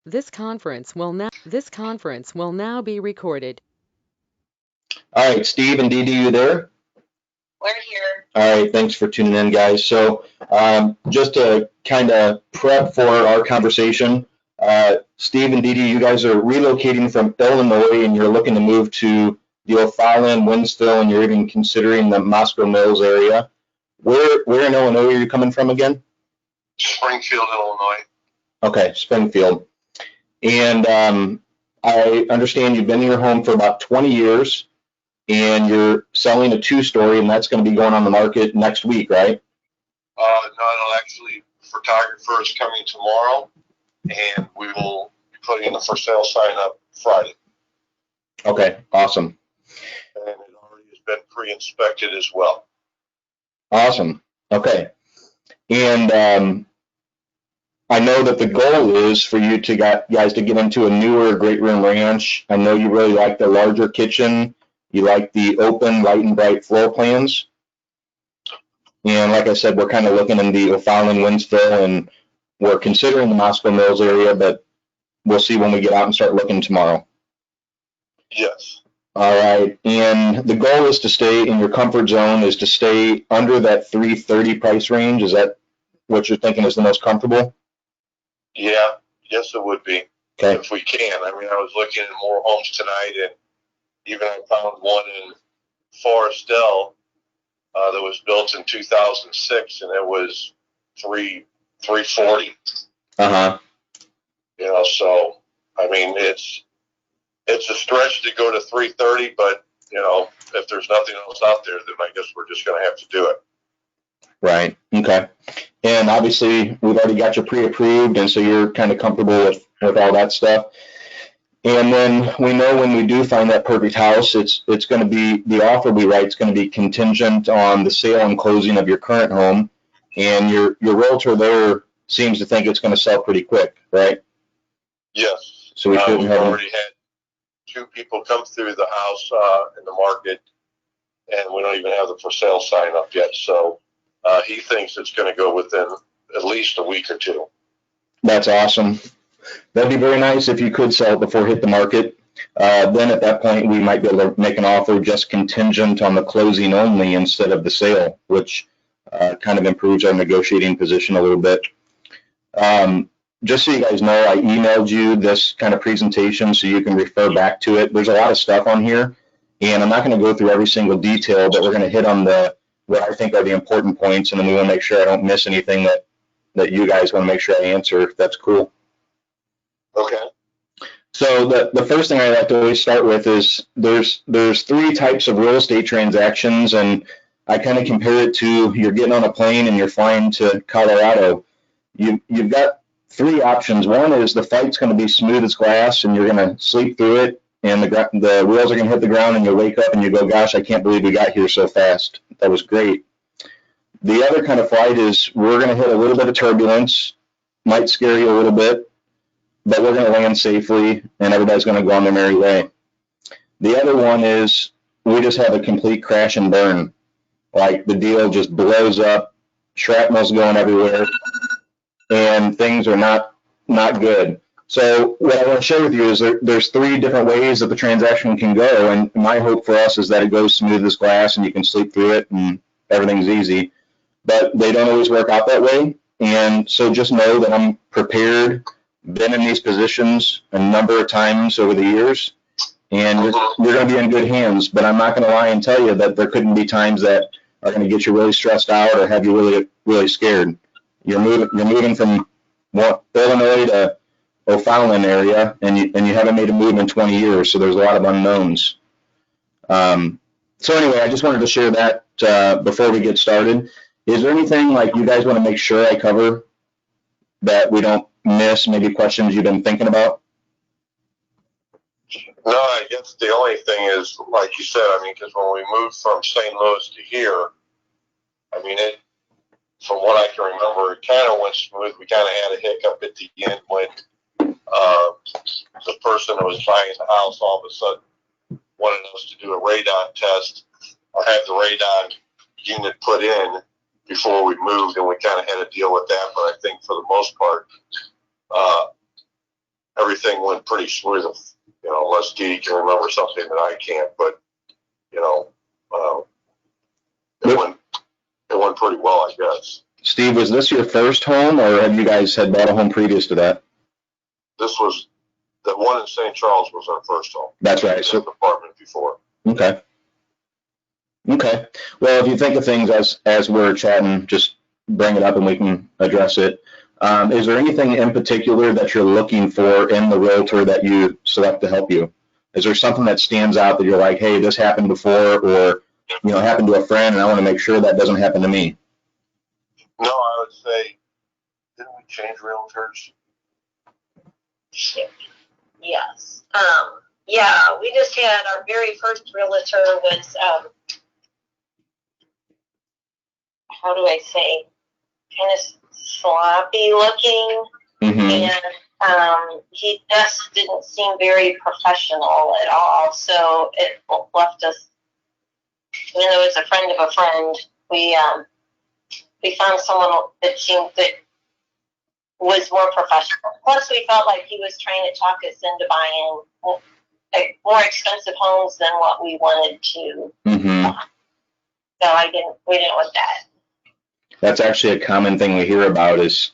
This conference will now be recorded. All right, Steve and Dee Dee, you there? We're here. All right, thanks for tuning in, guys. So just to kind of prep for our conversation, Steve and Dee Dee, you guys are relocating from Illinois and you're looking to move to the O'Fallon, Winsville, and you're even considering the Moscow Mills area. Where in Illinois are you coming from again? Springfield, Illinois. Okay, Springfield. And I understand you've been in your home for about 20 years. And you're selling a two-story, and that's going to be going on the market next week, right? No, actually, photographer is coming tomorrow, and we will be putting the for sale sign up Friday. Okay, awesome. And it already has been pre-inspected as well. Awesome. Okay. And I know that the goal is for you to guys to get into a newer great room ranch. I know you really like the larger kitchen. You like the open, light and bright floor plans. And like I said, we're kind of looking in the O'Fallon, Winsville, and we're considering the Moscow Mills area, but we'll see when we get out and start looking tomorrow. Yes. All right. And the goal is to stay in your comfort zone, is to stay under that $330 price range. Is that what you're thinking is the most comfortable? Yeah. Yes, it would be. Okay. If we can. I mean, I was looking at more homes tonight, and even I found one in Forestville that was built in 2006, and it was $340. You know, so I mean, it's a stretch to go to $330, but you know, if there's nothing else out there, then I guess we're just going to have to do it. Right. Okay. And obviously, we've already got you pre-approved, and so you're kind of comfortable with all that stuff. And then we know when we do find that perfect house, it's going to be, the offer we write is going to be contingent on the sale and closing of your current home. And your realtor there seems to think it's going to sell pretty quick, right? Yes. So we've already had two people come through the house in the market, and we don't even have the for sale sign up yet. So he thinks it's going to go within at least a week or two. That's awesome. That'd be very nice if you could sell it before it hit the market. Then at that point, we might be able to make an offer just contingent on the closing only instead of the sale, which kind of improves our negotiating position a little bit. Just so you guys know, I emailed you this kind of presentation so you can refer back to it. There's a lot of stuff on here, and I'm not going to go through every single detail, but we're going to hit on what I think are the important points, and then we want to make sure I don't miss anything that you guys want to make sure I answer, if that's cool. Okay. So the first thing I like to always start with is there's three types of real estate transactions, and I kind of compare it to you're getting on a plane and you're flying to Colorado. You've got three options. One is the flight's going to be smooth as glass and you're going to sleep through it, and the wheels are going to hit the ground and you wake up and you go, gosh, I can't believe we got here so fast. That was great. The other kind of flight is we're going to hit a little bit of turbulence, might scare you a little bit, but we're going to land safely and everybody's going to go on their merry way. The other one is we just have a complete crash and burn. Like the deal just blows up, shrapnel's going everywhere, and things are not good. So what I want to share with you is there's three different ways that the transaction can go, and my hope for us is that it goes smooth as glass and you can sleep through it and everything's easy. But they don't always work out that way, and so just know that I'm prepared, been in these positions a number of times over the years, and you're going to be in good hands. But I'm not going to lie and tell you that there couldn't be times that are going to get you really stressed out or have you really, really scared. You're moving from Illinois to O'Fallon area, and you haven't made a move in 20 years, so there's a lot of unknowns. So anyway, I just wanted to share that before we get started. Is there anything like you guys want to make sure I cover that we don't miss, maybe questions you've been thinking about? No, I guess the only thing is, like you said, I mean, because when we moved from St. Louis to here, I mean, from what I can remember, it kind of went smooth. We kind of had a hiccup at the end when the person who was buying the house all of a sudden wanted us to do a radon test or have the radon unit put in before we moved, and we kind of had to deal with that. But I think for the most part, everything went pretty smooth. You know, unless Dee can remember something that I can't, but you know, it went pretty well, I guess. Steve, was this your first home, or have you guys had bought a home previous to that? This was the one in St. Charles was our first home. That's right. So apartment before. Okay. Okay. Well, if you think of things as we're chatting, just bring it up and we can address it. Is there anything in particular that you're looking for in the realtor that you select to help you? Is there something that stands out that you're like, hey, this happened before, or happened to a friend, and I want to make sure that doesn't happen to me? No, I would say, didn't we change realtors? Yes. Yeah, we just had our very first realtor was, how do I say, kind of sloppy looking. Mm-hmm. And he just didn't seem very professional at all. So it left us, even though it's a friend of a friend, we found someone that seemed that was more professional. Plus, we felt like he was trying to talk us into buying more expensive homes than what we wanted to. Mm-hmm. So we didn't want that. That's actually a common thing we hear about is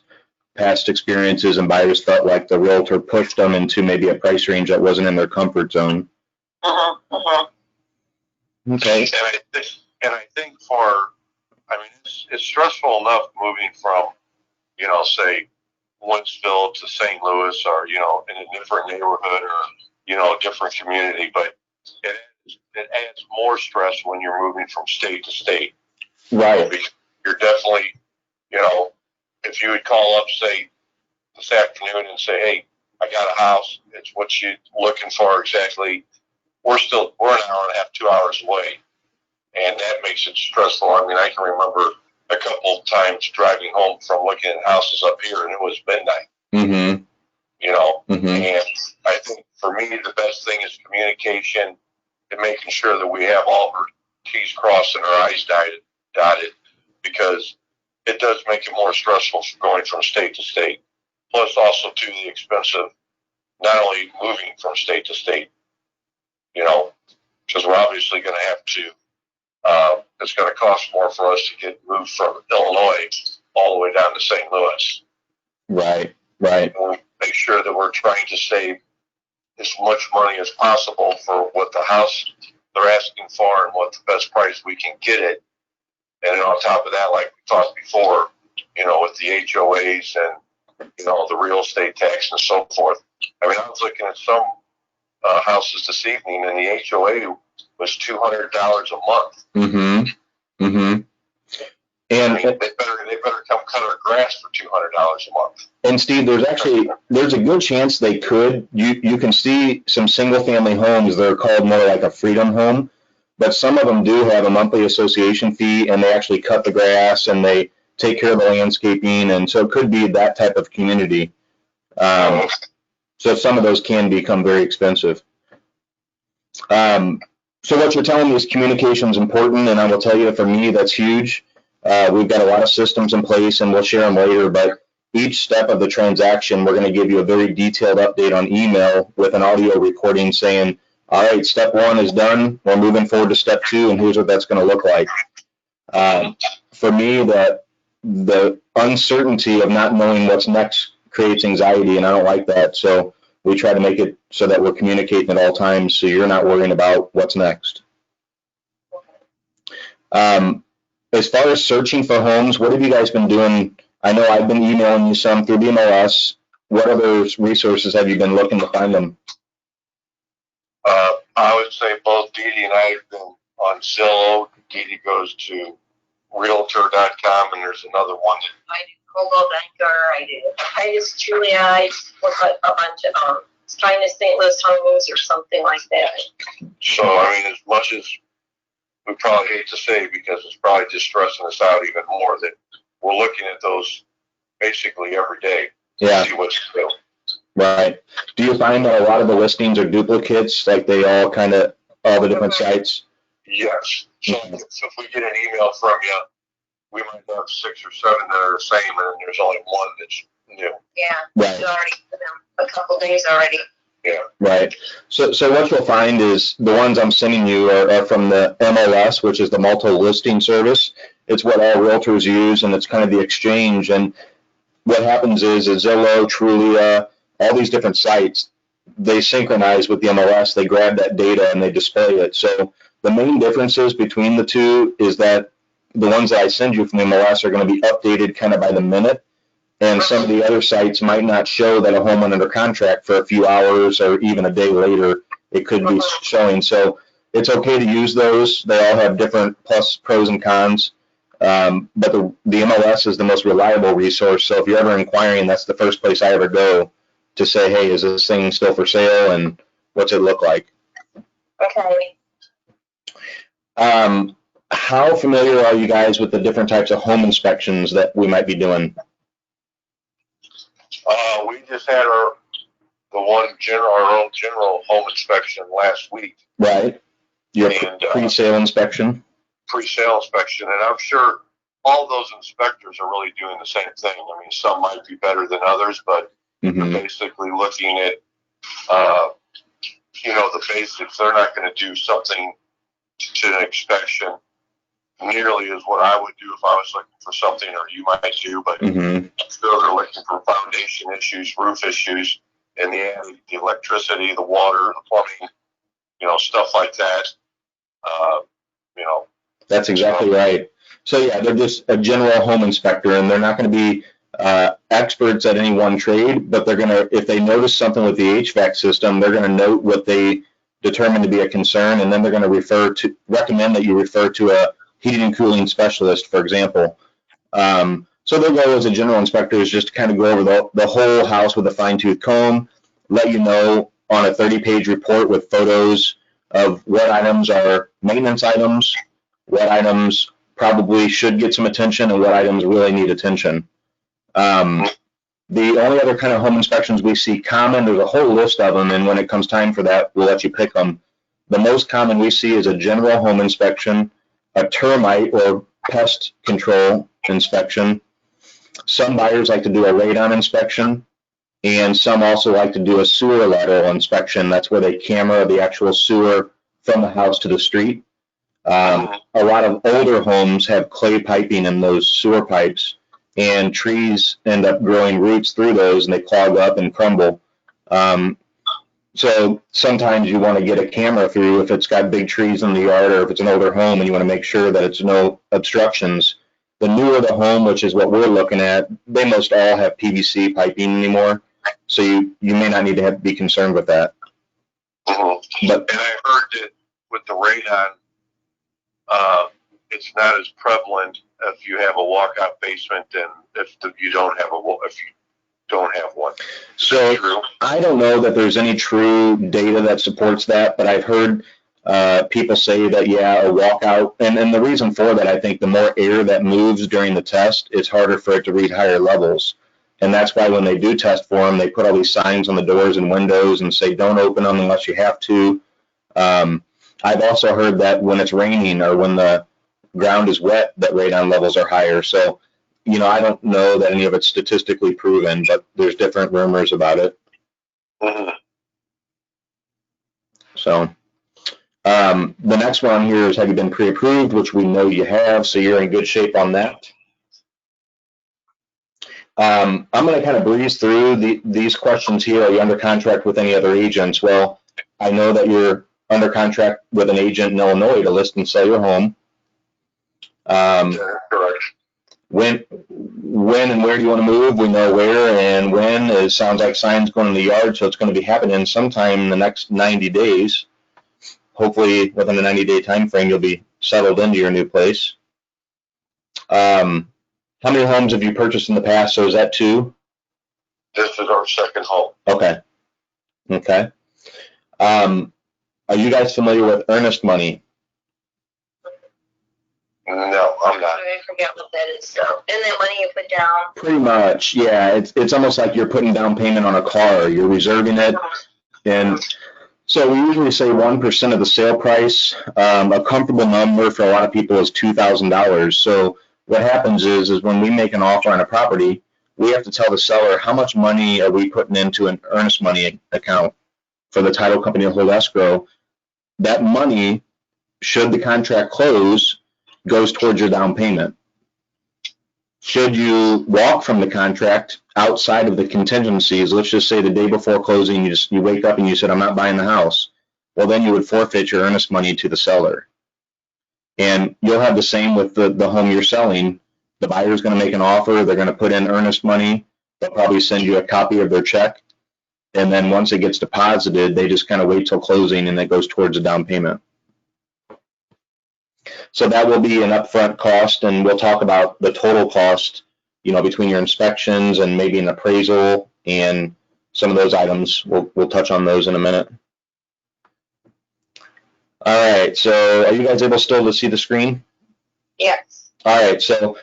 past experiences, and buyers felt like the realtor pushed them into maybe a price range that wasn't in their comfort zone. Okay. And I think it's stressful enough moving from, say, Winsville to St. Louis, or, in a different neighborhood, or, a different community, but it adds more stress when you're moving from state to state. Right. You're definitely, if you would call up, say, this afternoon and say, hey, I got a house, it's what you're looking for exactly. We're an hour and a half, 2 hours away. And that makes it stressful. I mean, I can remember a couple of times driving home from looking at houses up here, and it was midnight. Mm-hmm. Mm-hmm. And I think for me, the best thing is communication and making sure that we have all our T's crossed and our I's dotted, because it does make it more stressful going from state to state. Plus, also, too, the expense of not only moving from state to state, because we're obviously going to have to, it's going to cost more for us to get moved from Illinois all the way down to St. Louis. Right, right. And we'll make sure that we're trying to save as much money as possible for what the house they're asking for and what the best price we can get it. And then on top of that, like we talked before, with the HOAs and, the real estate tax and so forth. I mean, I was looking at some houses this evening, and the HOA was $200 a month. Mm-hmm. Mm-hmm. And they better come cut our grass for $200 a month. And Steve, there's a good chance they could. You can see some single family homes that are called more like a freedom home, but some of them do have a monthly association fee, and they actually cut the grass and they take care of the landscaping, and so it could be that type of community. So some of those can become very expensive. So what you're telling me is communication is important, and I will tell you, for me, that's huge. We've got a lot of systems in place, and we'll share them later, but each step of the transaction, we're going to give you a very detailed update on email with an audio recording saying, all right, step 1 is done. We're moving forward to step 2, and here's what that's going to look like. For me, the uncertainty of not knowing what's next creates anxiety, and I don't like that. So we try to make it so that we're communicating at all times, so you're not worrying about what's next. As far as searching for homes, what have you guys been doing? I know I've been emailing you some through MLS. What other resources have you been looking to find them? I would say both Dee Dee and I have been on Zillow. Dee Dee goes to Realtor.com, and there's another one. I do Coldwell Banker. I just Julia. I look at a bunch of trying to St. Louis homes or something like that. So I mean, as much as we probably hate to say, because it's probably just stressing us out even more, that we're looking at those basically every day to see what's new. Right. Do you find that a lot of the listings are duplicates, like they all the different sites? Yes. So if we get an email from you, we might have 6 or 7 that are the same, and there's only one that's new. Yeah. Right. You already put them a couple days already. Yeah. Right. So what you'll find is the ones I'm sending you are from the MLS, which is the multiple listing service. It's what all realtors use, and it's kind of the exchange. And what happens is Zillow, Trulia, all these different sites, they synchronize with the MLS. They grab that data and they display it. So the main differences between the two is that the ones that I send you from the MLS are going to be updated kind of by the minute. And some of the other sites might not show that a home went under contract for a few hours or even a day later. It could be showing. So it's okay to use those. They all have different pros and cons. But the MLS is the most reliable resource. So if you're ever inquiring, that's the first place I ever go to say, hey, is this thing still for sale and what's it look like? Okay. How familiar are you guys with the different types of home inspections that we might be doing? We just had our own general home inspection last week. Right. Your And, pre-sale inspection. Pre-sale inspection, and I'm sure all those inspectors are really doing the same thing. I mean, some might be better than others, but basically looking at, the basics. They're not going to do something to an inspection nearly as what I would do if I was looking for something, or you might do, but still they're looking for foundation issues, roof issues, and the electricity, the water, the plumbing, stuff like that. That's exactly right. So yeah, they're just a general home inspector, and they're not going to be experts at any one trade, but they're going to, if they notice something with the HVAC system, they're going to note what they determine to be a concern, and then they're going to recommend that you refer to a heating and cooling specialist, for example. So their goal as a general inspector is just to kind of go over the whole house with a fine-tooth comb, let you know on a 30-page report with photos of what items are maintenance items, what items probably should get some attention, and what items really need attention. The only other kind of home inspections we see common, there's a whole list of them, and when it comes time for that, we'll let you pick them. The most common we see is a general home inspection, a termite or pest control inspection. Some buyers like to do a radon inspection, and some also like to do a sewer lateral inspection. That's where they camera the actual sewer from the house to the street. A lot of older homes have clay piping in those sewer pipes, and trees end up growing roots through those, and they clog up and crumble. So sometimes you want to get a camera through if it's got big trees in the yard, or if it's an older home and you want to make sure that it's no obstructions. The newer the home, which is what we're looking at, they most all have PVC piping anymore, so you may not need to be concerned with that. But, and I heard that with the radon, it's not as prevalent if you have a walkout basement than if you don't have one. So I don't know that there's any true data that supports that, but I've heard people say that, yeah, a walkout, and the reason for that, I think the more air that moves during the test, it's harder for it to read higher levels. And that's why when they do test for them, they put all these signs on the doors and windows and say, don't open them unless you have to. I've also heard that when it's raining or when the ground is wet, that radon levels are higher. So, I don't know that any of it's statistically proven, but there's different rumors about it. So, the next one here is, have you been pre-approved, which we know you have, so you're in good shape on that. I'm going to kind of breeze through these questions here. Are you under contract with any other agents? Well, I know that you're under contract with an agent in Illinois to list and sell your home. Correct. When and where do you want to move? We know where and when. It sounds like signs going in the yard, so it's going to be happening sometime in the next 90 days. Hopefully, within a 90-day time frame, you'll be settled into your new place. How many homes have you purchased in the past? So is that 2? This is our second home. Okay. Are you guys familiar with earnest money? No, I'm not. I forget what that is. So, and that money you put down. Pretty much, yeah. It's almost like you're putting down payment on a car. You're reserving it, and so we usually say 1% of the sale price. A comfortable number for a lot of people is $2,000. So what happens is when we make an offer on a property, we have to tell the seller how much money are we putting into an earnest money account for the title company to hold escrow. That money, should the contract close, goes towards your down payment. Should you walk from the contract outside of the contingencies, let's just say the day before closing, you wake up and you said, I'm not buying the house. Well, then you would forfeit your earnest money to the seller. And you'll have the same with the home you're selling. The buyer is going to make an offer. They're going to put in earnest money. They'll probably send you a copy of their check. And then once it gets deposited, they just kind of wait till closing and it goes towards the down payment. So that will be an upfront cost, and we'll talk about the total cost, between your inspections and maybe an appraisal and some of those items. We'll touch on those in a minute. All right, so are you guys able still to see the screen? Yes. All right, so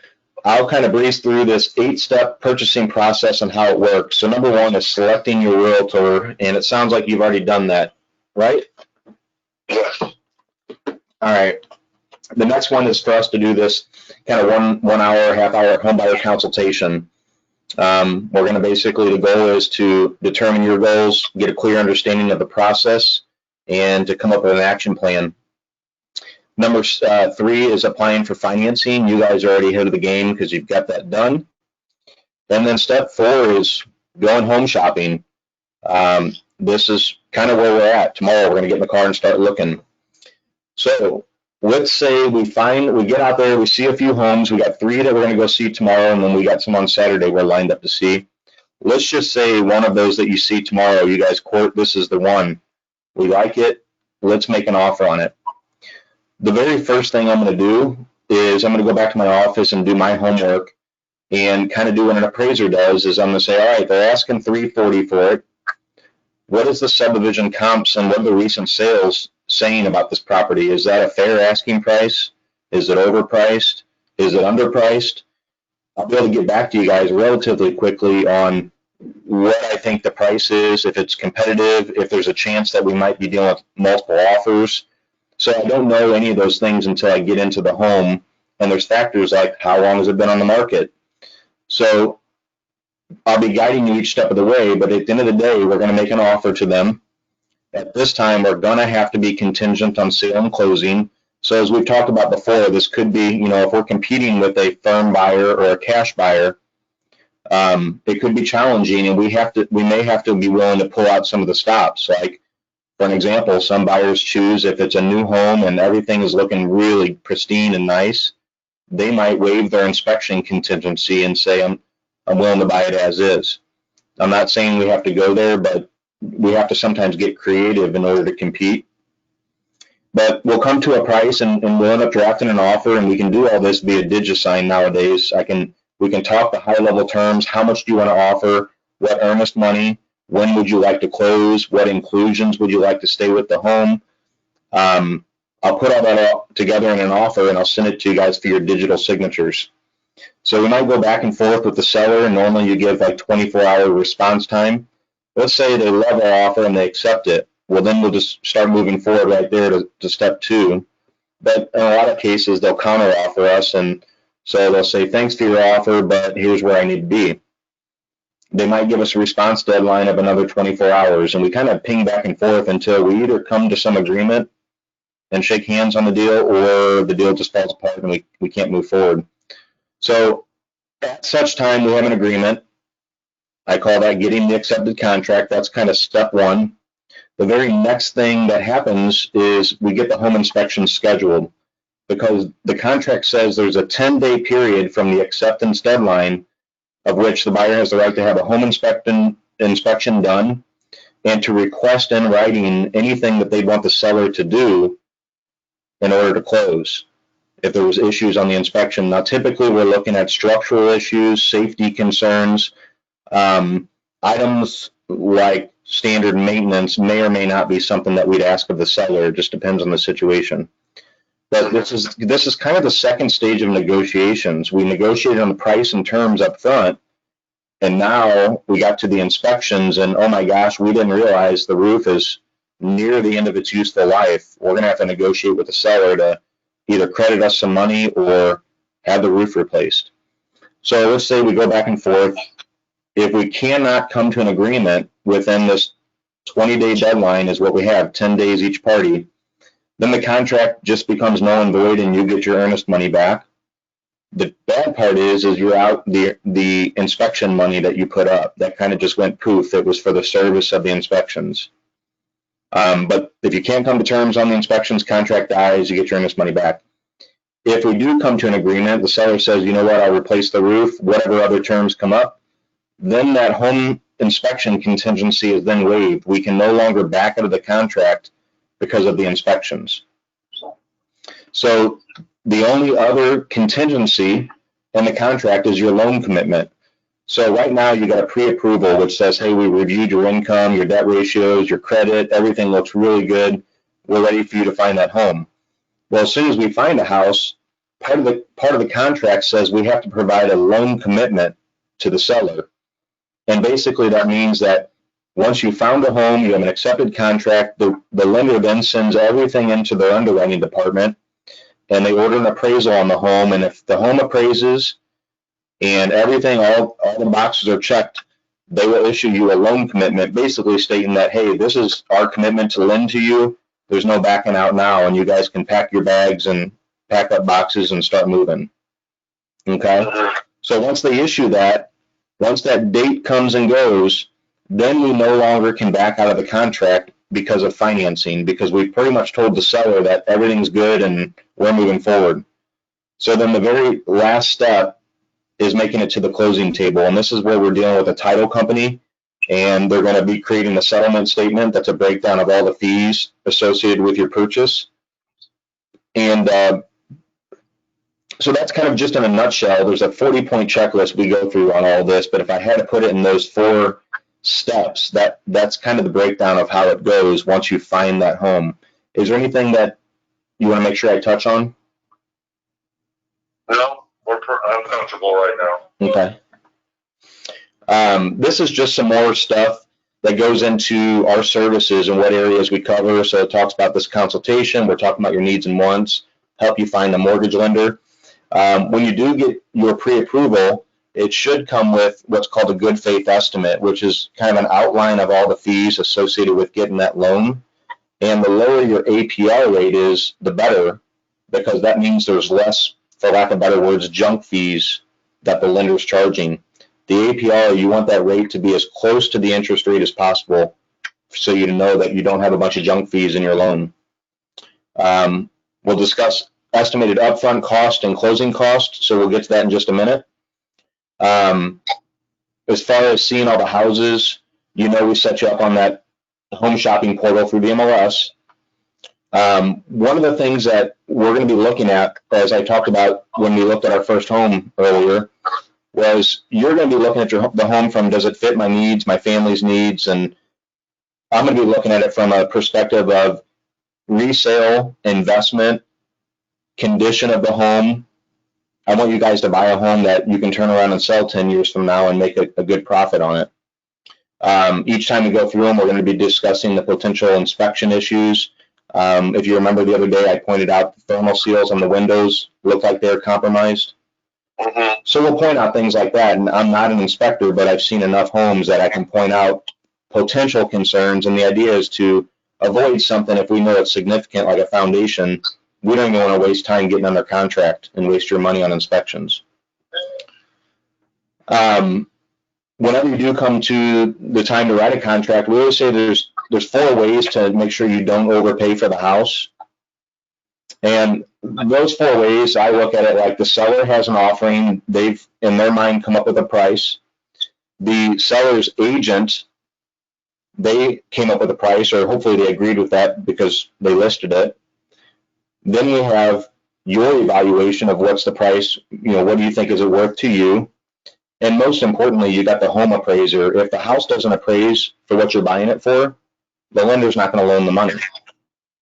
I'll kind of breeze through this 8-step purchasing process and how it works. So number 1 is selecting your realtor, and it sounds like you've already done that, right? Yes. All right. The next one is for us to do this kind of one hour, half-hour home buyer consultation. We're going to basically, the goal is to determine your goals, get a clear understanding of the process, and to come up with an action plan. Number 3 is applying for financing. You guys are already ahead of the game because you've got that done. And then step 4 is going home shopping. This is kind of where we're at. Tomorrow we're going to get in the car and start looking. So let's say we get out there, we see a few homes. We got 3 that we're going to go see tomorrow, and then we got some on Saturday we're lined up to see. Let's just say one of those that you see tomorrow, you guys quote, this is the one. We like it. Let's make an offer on it. The very first thing I'm going to do is I'm going to go back to my office and do my homework and kind of do what an appraiser does is I'm going to say, all right, they're asking $340 for it. What is the subdivision comps and what are the recent sales saying about this property? Is that a fair asking price? Is it overpriced? Is it underpriced? I'll be able to get back to you guys relatively quickly on what I think the price is, if it's competitive, if there's a chance that we might be dealing with multiple offers. So I don't know any of those things until I get into the home, and there's factors like how long has it been on the market. So I'll be guiding you each step of the way, but at the end of the day, we're going to make an offer to them. At this time, we're going to have to be contingent on sale and closing. So as we've talked about before, this could be, if we're competing with a firm buyer or a cash buyer, it could be challenging, and we may have to be willing to pull out some of the stops. Like, for an example, some buyers choose, if it's a new home and everything is looking really pristine and nice, they might waive their inspection contingency and say, I'm willing to buy it as is. I'm not saying we have to go there, but we have to sometimes get creative in order to compete. But we'll come to a price and we'll end up drafting an offer, and we can do all this via DigiSign nowadays. We can talk the high-level terms. How much do you want to offer? What earnest money? When would you like to close? What inclusions would you like to stay with the home? I'll put all that together in an offer, and I'll send it to you guys for your digital signatures. So we might go back and forth with the seller, and normally you give like 24-hour response time. Let's say they love our offer and they accept it. Well, then we'll just start moving forward right there to step 2. But in a lot of cases, they'll counter offer us, and so they'll say, thanks for your offer, but here's where I need to be. They might give us a response deadline of another 24 hours, and we kind of ping back and forth until we either come to some agreement and shake hands on the deal, or the deal just falls apart and we can't move forward. So at such time, we have an agreement. I call that getting the accepted contract. That's kind of step 1. The very next thing that happens is we get the home inspection scheduled, because the contract says there's a 10-day period from the acceptance deadline of which the buyer has the right to have a home inspection done and to request in writing anything that they want the seller to do in order to close if there was issues on the inspection. Now, typically we're looking at structural issues, safety concerns, items like standard maintenance may or may not be something that we'd ask of the seller. It just depends on the situation. But this is kind of the second stage of negotiations. We negotiated on the price and terms up front, and now we got to the inspections, and oh my gosh, we didn't realize the roof is near the end of its useful life. We're going to have to negotiate with the seller to either credit us some money or have the roof replaced. So let's say we go back and forth. If we cannot come to an agreement within this 20-day deadline is what we have, 10 days each party, then the contract just becomes null and void and you get your earnest money back. The bad part is you're out the inspection money that you put up. That kind of just went poof. It was for the service of the inspections. But if you can't come to terms on the inspections, contract dies, you get your earnest money back. If we do come to an agreement, the seller says, you know what, I'll replace the roof, whatever other terms come up, then that home inspection contingency is then waived. We can no longer back out of the contract because of the inspections. So the only other contingency in the contract is your loan commitment. So right now you got a pre-approval which says, hey, we reviewed your income, your debt ratios, your credit, everything looks really good. We're ready for you to find that home. Well, as soon as we find a house, part of the contract says we have to provide a loan commitment to the seller. And basically that means that once you found a home, you have an accepted contract, the lender then sends everything into their underwriting department and they order an appraisal on the home. And if the home appraises and everything, all the boxes are checked, they will issue you a loan commitment, basically stating that, hey, this is our commitment to lend to you. There's no backing out now, and you guys can pack your bags and pack up boxes and start moving. Okay? So once they issue that, once that date comes and goes, then we no longer can back out of the contract because of financing, because we've pretty much told the seller that everything's good and we're moving forward. So then the very last step is making it to the closing table. And this is where we're dealing with a title company, and they're going to be creating a settlement statement that's a breakdown of all the fees associated with your purchase. And so that's kind of just in a nutshell. There's a 40-point checklist we go through on all this, but if I had to put it in those 4 steps, that's kind of the breakdown of how it goes once you find that home. Is there anything that you want to make sure I touch on? No, I'm comfortable right now. Okay. This is just some more stuff that goes into our services and what areas we cover. So it talks about this consultation. We're talking about your needs and wants, help you find a mortgage lender. When you do get your pre-approval, it should come with what's called a good faith estimate, which is kind of an outline of all the fees associated with getting that loan. And the lower your APR rate is, the better, because that means there's less, for lack of better words, junk fees that the lender's charging. The APR, you want that rate to be as close to the interest rate as possible so you know that you don't have a bunch of junk fees in your loan. We'll discuss estimated upfront cost and closing cost, so we'll get to that in just a minute. As far as seeing all the houses, we set you up on that home shopping portal through the MLS. One of the things that we're going to be looking at, as I talked about when we looked at our first home earlier, was you're going to be looking at the home from, does it fit my needs, my family's needs? And I'm going to be looking at it from a perspective of resale, investment, condition of the home. I want you guys to buy a home that you can turn around and sell 10 years from now and make a good profit on it. Each time we go through them, we're going to be discussing the potential inspection issues. If you remember the other day, I pointed out the thermal seals on the windows look like they're compromised. So we'll point out things like that. And I'm not an inspector, but I've seen enough homes that I can point out potential concerns. And the idea is to avoid something if we know it's significant, like a foundation. We don't even want to waste time getting under contract and waste your money on inspections. Whenever you do come to the time to write a contract, we always say there's 4 ways to make sure you don't overpay for the house. And those 4 ways, I look at it like the seller has an offering. They've, in their mind, come up with a price. The seller's agent, they came up with a price, or hopefully they agreed with that because they listed it. Then we have your evaluation of what's the price, what do you think is it worth to you? And most importantly, you got the home appraiser. If the house doesn't appraise for what you're buying it for, the lender's not going to loan the money.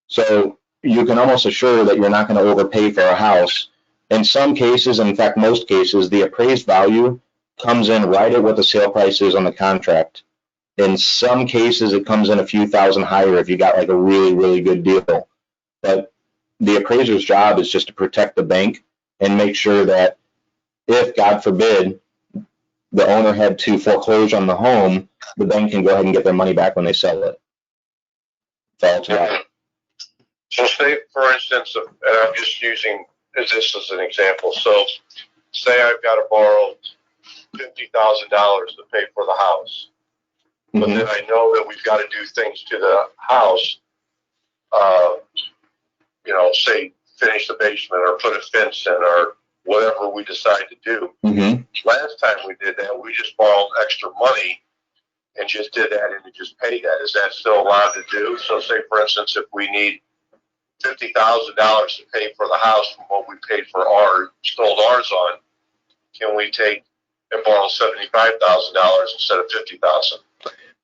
So you can almost assure that you're not going to overpay for a house. In some cases, in fact, most cases, the appraised value comes in right at what the sale price is on the contract. In some cases, it comes in a few thousand higher if you got like a really, really good deal. But the appraiser's job is just to protect the bank and make sure that if, God forbid, the owner had to foreclose on the home, the bank can go ahead and get their money back when they sell it. That's all. So say, for instance, and I'm just using this as an example. So say I've got to borrow $50,000 to pay for the house. But then I know that we've got to do things to the house, say finish the basement or put a fence in or whatever we decide to do. Last time we did that, we just borrowed extra money and just did that and just paid that. Is that still allowed to do? So say, for instance, if we need $50,000 to pay for the house from what we paid for sold ours on, can we take and borrow $75,000 instead of $50,000?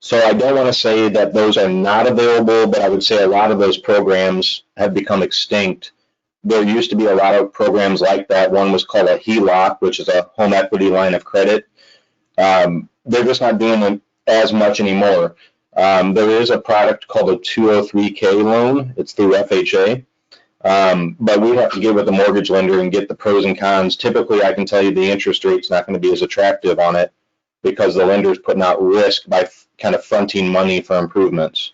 So I don't want to say that those are not available, but I would say a lot of those programs have become extinct. There used to be a lot of programs like that. One was called a HELOC, which is a home equity line of credit. They're just not doing it as much anymore. There is a product called a 203K loan. It's through FHA. But we have to get with the mortgage lender and get the pros and cons. Typically, I can tell you the interest rate's not going to be as attractive on it because the lender's putting out risk by kind of fronting money for improvements.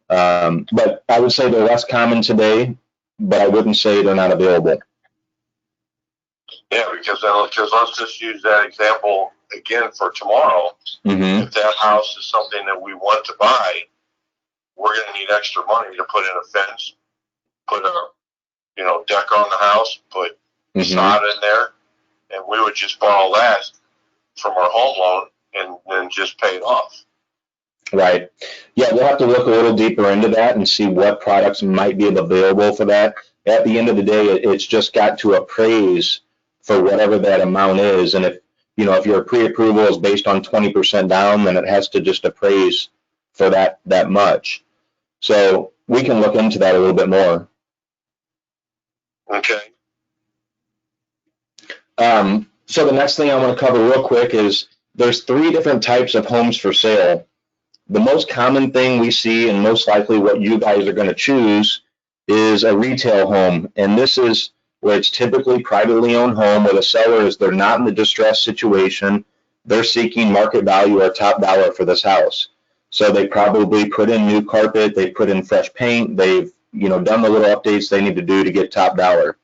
But I would say they're less common today, but I wouldn't say they're not available. Yeah, because let's just use that example again for tomorrow. If that house is something that we want to buy, we're going to need extra money to put in a fence, put a deck on the house, put sod in there, and we would just borrow that from our home loan and then just pay it off. Right. Yeah, we'll have to look a little deeper into that and see what products might be available for that. At the end of the day, it's just got to appraise for whatever that amount is. And if your pre-approval is based on 20% down, then it has to just appraise for that much. So we can look into that a little bit more. Okay. So the next thing I want to cover real quick is there's 3 different types of homes for sale. The most common thing we see, and most likely what you guys are going to choose, is a retail home. And this is where it's typically privately owned home where the seller is, they're not in the distressed situation. They're seeking market value or top dollar for this house. So they probably put in new carpet, they put in fresh paint, they've done the little updates they need to do to get top dollar.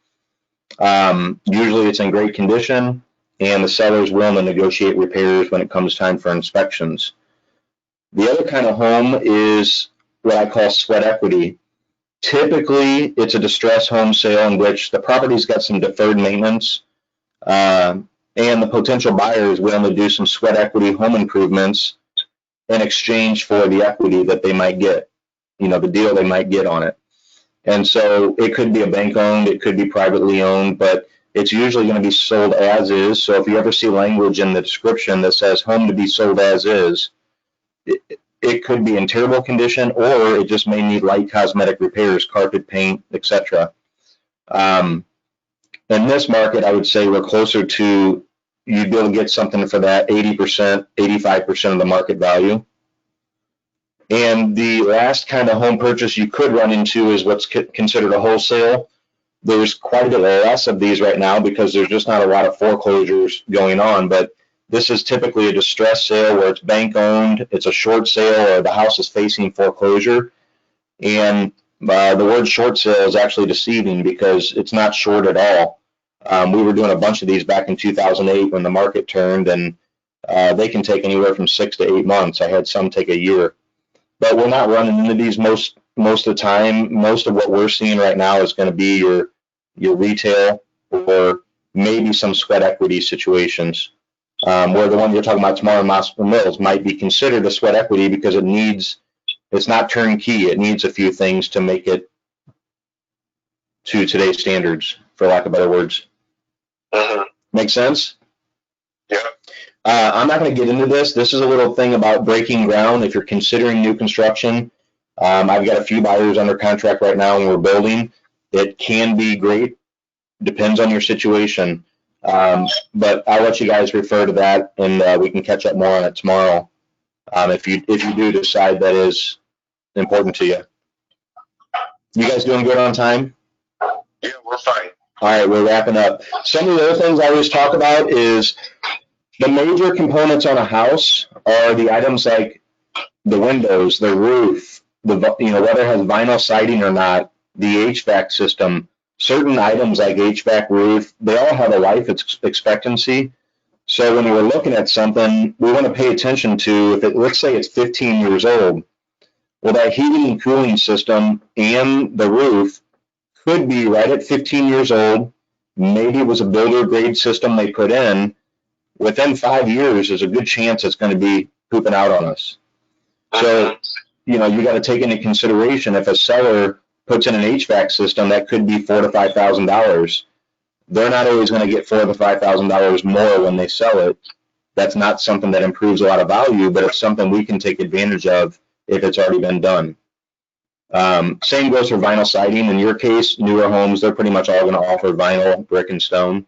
Usually it's in great condition, and the seller's willing to negotiate repairs when it comes time for inspections. The other kind of home is what I call sweat equity. Typically, it's a distressed home sale in which the property's got some deferred maintenance, and the potential buyer is willing to do some sweat equity home improvements in exchange for the equity that they might get, the deal they might get on it. And so it could be a bank owned, it could be privately owned, but it's usually going to be sold as is. So if you ever see language in the description that says home to be sold as is, it could be in terrible condition, or it just may need light cosmetic repairs, carpet, paint, etc. In this market, I would say we're closer to, you'd be able to get something for that 80%, 85% of the market value. And the last kind of home purchase you could run into is what's considered a wholesale. There's quite a bit less of these right now because there's just not a lot of foreclosures going on, but this is typically a distress sale where it's bank owned, it's a short sale, or the house is facing foreclosure. And the word short sale is actually deceiving because it's not short at all. We were doing a bunch of these back in 2008 when the market turned, and they can take anywhere from 6 to 8 months. I had some take a year. But we're not running into these most of the time. Most of what we're seeing right now is going to be your retail or maybe some sweat equity situations. Where the one you're talking about tomorrow in Moscow Mills might be considered a sweat equity because it's not turnkey. It needs a few things to make it to today's standards, for lack of better words. Make sense? Yeah. I'm not going to get into this. This is a little thing about breaking ground. If you're considering new construction, I've got a few buyers under contract right now and we're building. It can be great. Depends on your situation. But I'll let you guys refer to that, and we can catch up more on it tomorrow if you do decide that is important to you. You guys doing good on time? Yeah, we're fine. All right, we're wrapping up. Some of the other things I always talk about is the major components on a house are the items like the windows, the roof, whether it has vinyl siding or not, the HVAC system. Certain items like HVAC, roof, they all have a life expectancy. So when we're looking at something, we want to pay attention to if let's say it's 15 years old. Well, that heating and cooling system and the roof could be right at 15 years old. Maybe it was a builder grade system they put in. Within 5 years, there's a good chance it's going to be pooping out on us. So, you got to take into consideration if a seller puts in an HVAC system that could be $4,000 to $5,000. They're not always going to get $4,000 to $5,000 more when they sell it. That's not something that improves a lot of value, but it's something we can take advantage of if it's already been done. Same goes for vinyl siding. In your case, newer homes, they're pretty much all going to offer vinyl, brick, and stone.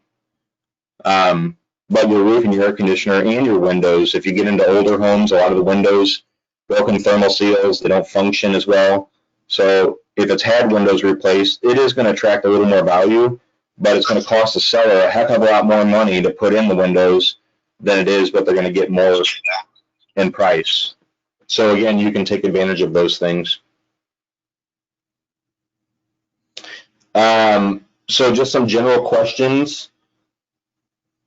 But your roof and your air conditioner and your windows, if you get into older homes, a lot of the windows, broken thermal seals, they don't function as well. So if it's had windows replaced, it is going to attract a little more value, but it's going to cost the seller a heck of a lot more money to put in the windows than it is what they're going to get more in price. So again, you can take advantage of those things. So just some general questions.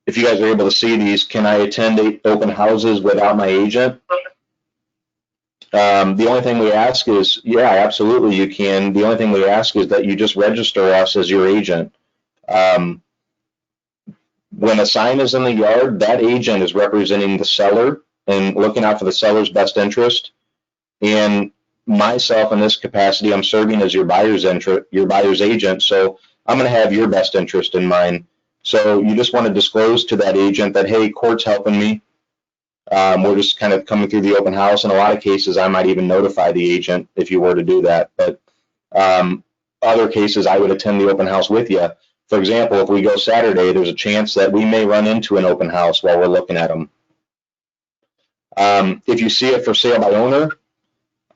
If you guys are able to see these, can I attend open houses without my agent? The only thing we ask is, yeah, absolutely you can. The only thing we ask is that you just register us as your agent. When a sign is in the yard, that agent is representing the seller and looking out for the seller's best interest. And myself in this capacity, I'm serving as your buyer's agent. So I'm going to have your best interest in mind. So you just want to disclose to that agent that, hey, court's helping me. We're just kind of coming through the open house. In a lot of cases, I might even notify the agent if you were to do that. But other cases, I would attend the open house with you. For example, if we go Saturday, there's a chance that we may run into an open house while we're looking at them. If you see it for sale by owner,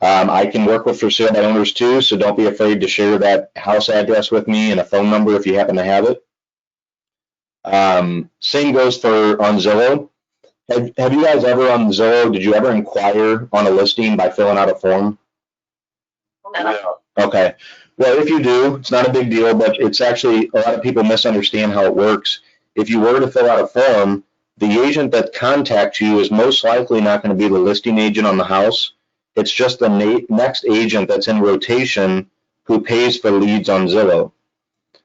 I can work with for sale by owners too, so don't be afraid to share that house address with me and a phone number if you happen to have it. Same goes for on Zillow. Have you guys ever on Zillow, did you ever inquire on a listing by filling out a form? No. Okay. Well, if you do, it's not a big deal, but it's actually, a lot of people misunderstand how it works. If you were to fill out a form, the agent that contacts you is most likely not going to be the listing agent on the house. It's just the next agent that's in rotation who pays for leads on Zillow.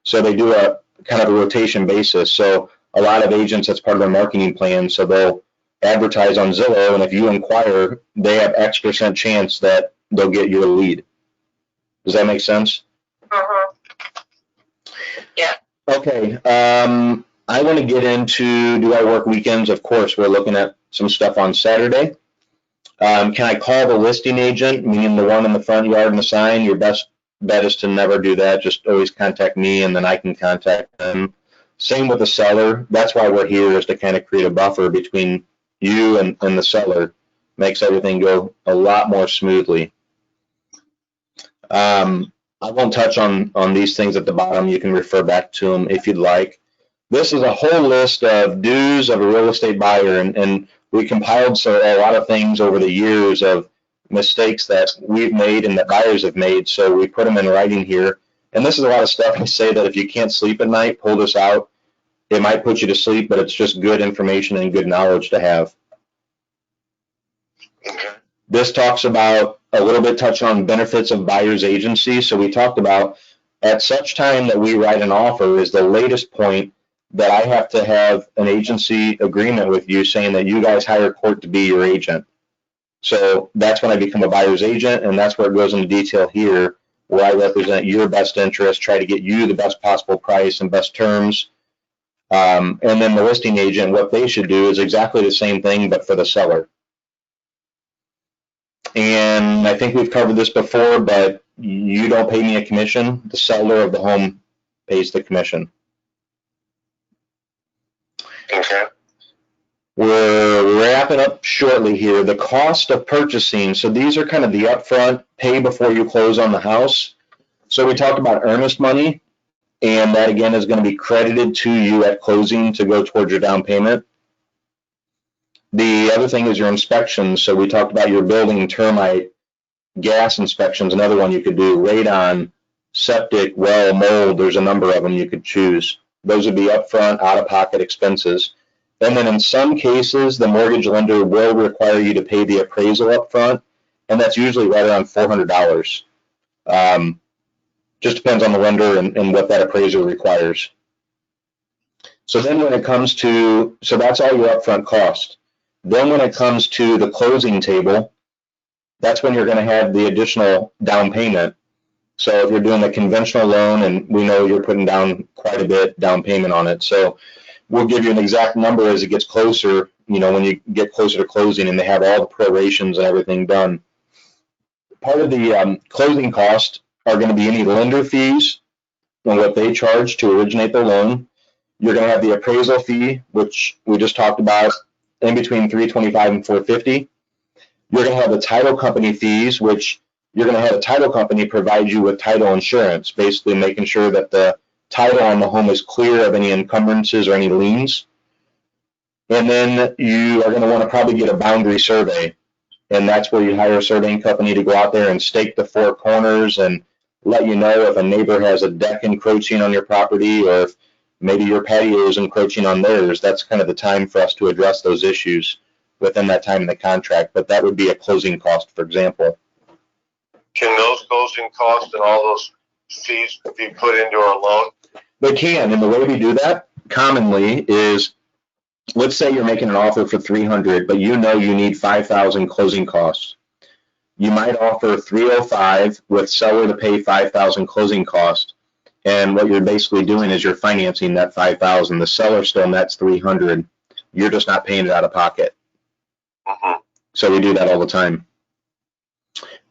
So they do a kind of a rotation basis. So a lot of agents, that's part of their marketing plan. So they'll advertise on Zillow, and if you inquire, they have X% chance that they'll get you a lead. Does that make sense? Yeah. Okay. I want to get into, do I work weekends? Of course, we're looking at some stuff on Saturday. Can I call the listing agent, meaning the one in the front yard and the sign? Your best bet is to never do that. Just always contact me, and then I can contact them. Same with the seller. That's why we're here, is to kind of create a buffer between you and the seller. Makes everything go a lot more smoothly. I won't touch on these things at the bottom. You can refer back to them if you'd like. This is a whole list of dues of a real estate buyer, and we compiled a lot of things over the years of mistakes that we've made and that buyers have made, so we put them in writing here. And this is a lot of stuff we say that if you can't sleep at night, pull this out. It might put you to sleep, but it's just good information and good knowledge to have. Okay. This talks about a little bit touching on benefits of buyer's agency. So we talked about at such time that we write an offer is the latest point that I have to have an agency agreement with you saying that you guys hire court to be your agent. So that's when I become a buyer's agent, and that's where it goes into detail here, where I represent your best interest, try to get you the best possible price and best terms. And then the listing agent, what they should do is exactly the same thing, but for the seller. And I think we've covered this before, but you don't pay me a commission. The seller of the home pays the commission. Okay. We're wrapping up shortly here. The cost of purchasing. So these are kind of the upfront pay before you close on the house. So we talked about earnest money. and that again is going to be credited to you at closing to go towards your down payment. The other thing is your inspections. So we talked about your building, termite, gas inspections, another one you could do, radon, septic, well, mold, there's a number of them you could choose. Those would be upfront, out-of-pocket expenses. And then in some cases, the mortgage lender will require you to pay the appraisal upfront, and that's usually right around $400. Just depends on the lender and what that appraisal requires. So then when it comes to, so that's all your upfront cost. Then when it comes to the closing table, that's when you're going to have the additional down payment. So if you're doing a conventional loan, and we know you're putting down quite a bit down payment on it, so we'll give you an exact number as it gets closer, you know, when you get closer to closing and they have all the prorations and everything done. Part of the closing cost are going to be any lender fees and what they charge to originate the loan. You're going to have the appraisal fee, which we just talked about, in between $325 and $450. You're going to have the title company fees, which you're going to have a title company provide you with title insurance, basically making sure that the title on the home is clear of any encumbrances or any liens. And then you are going to want to probably get a boundary survey. And that's where you hire a surveying company to go out there and stake the four corners and let you know if a neighbor has a deck encroaching on your property or if maybe your patio is encroaching on theirs. That's kind of the time for us to address those issues within that time in the contract. But that would be a closing cost, for example. Can those closing costs and all those fees be put into our loan? They can, and the way we do that commonly is, let's say you're making an offer for $300, but you know you need $5,000 closing costs. You might offer $305 with seller to pay $5,000 closing cost, and what you're basically doing is you're financing that $5,000. The seller still nets $300. You're just not paying it out of pocket. So we do that all the time.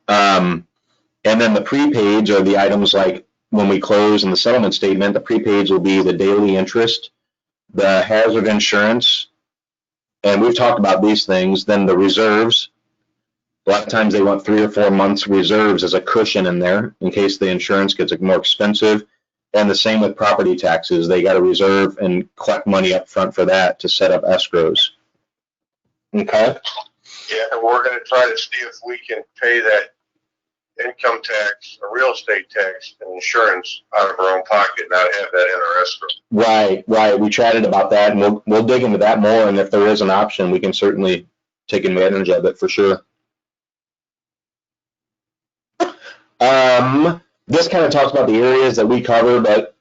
And then the prepaids are the items like when we close in the settlement statement, the prepaids will be the daily interest, the hazard insurance, and we've talked about these things. Then the reserves. A lot of times they want 3 or 4 months reserves as a cushion in there in case the insurance gets more expensive. And the same with property taxes. They got to reserve and collect money up front for that to set up escrows. Okay. Yeah, and we're going to try to see if we can pay that income tax, or real estate tax, and insurance out of our own pocket, not have that in our escrow. Right. We chatted about that, and we'll dig into that more. And if there is an option, we can certainly take advantage of it for sure. This kind of talks about the areas that we cover, but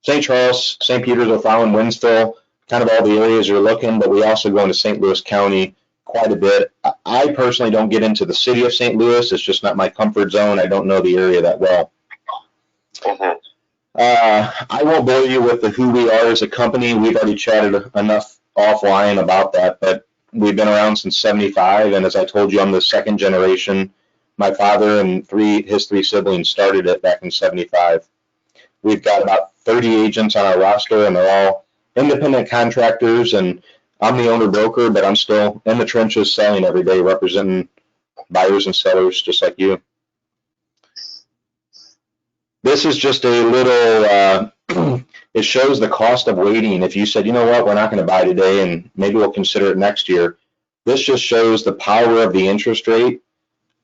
St. Charles, St. Peters, O'Fallon, Winsville, kind of all the areas you're looking, but we also go into St. Louis County quite a bit. I personally don't get into the city of St. Louis. It's just not my comfort zone. I don't know the area that well. I won't bore you with who we are as a company. We've already chatted enough offline about that, but we've been around since '75, and as I told you, I'm the second generation. My father and his three siblings started it back in '75. We've got about 30 agents on our roster, and they're all independent contractors, and I'm the owner broker, but I'm still in the trenches selling every day, representing buyers and sellers just like you. This is just a little, it shows the cost of waiting. If you said, you know what, we're not going to buy today and maybe we'll consider it next year. This just shows the power of the interest rate.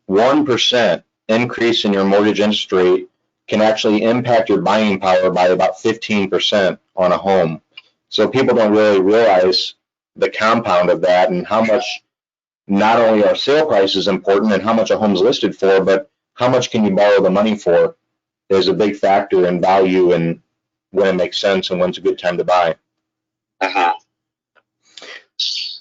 1% increase in your mortgage interest rate can actually impact your buying power by about 15% on a home. So people don't really realize the compound of that and how much not only our sale price is important and how much a home's listed for, but how much can you borrow the money for is a big factor in value and when it makes sense and when's a good time to buy.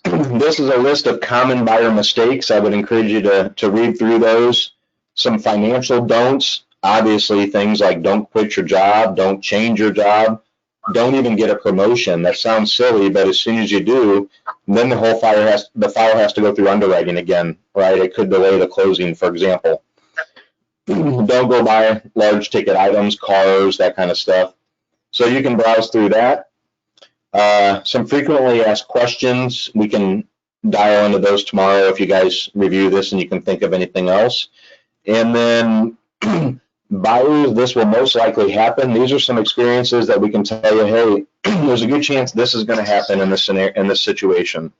This is a list of common buyer mistakes. I would encourage you to read through those. Some financial don'ts, obviously things like don't quit your job, don't change your job, don't even get a promotion. That sounds silly, but as soon as you do, then the file has to go through underwriting again, right? It could delay the closing, for example. Don't go buy large ticket items, cars, that kind of stuff. So you can browse through that. Some frequently asked questions. We can dial into those tomorrow if you guys review this and you can think of anything else. And then buyers, this will most likely happen. These are some experiences that we can tell you, hey, there's a good chance this is going to happen in this scenario, in this situation.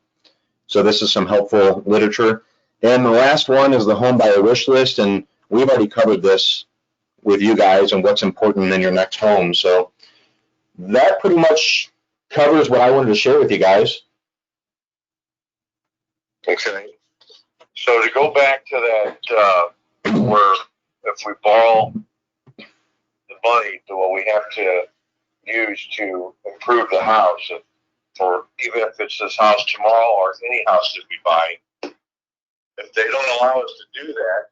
So this is some helpful literature. And the last one is the home buyer wish list, and we've already covered this with you guys and what's important in your next home. So that pretty much covers what I wanted to share with you guys. Okay. So to go back to that, where if we borrow the money to what we have to use to improve the house, for even if it's this house tomorrow or any house that we buy, if they don't allow us to do that,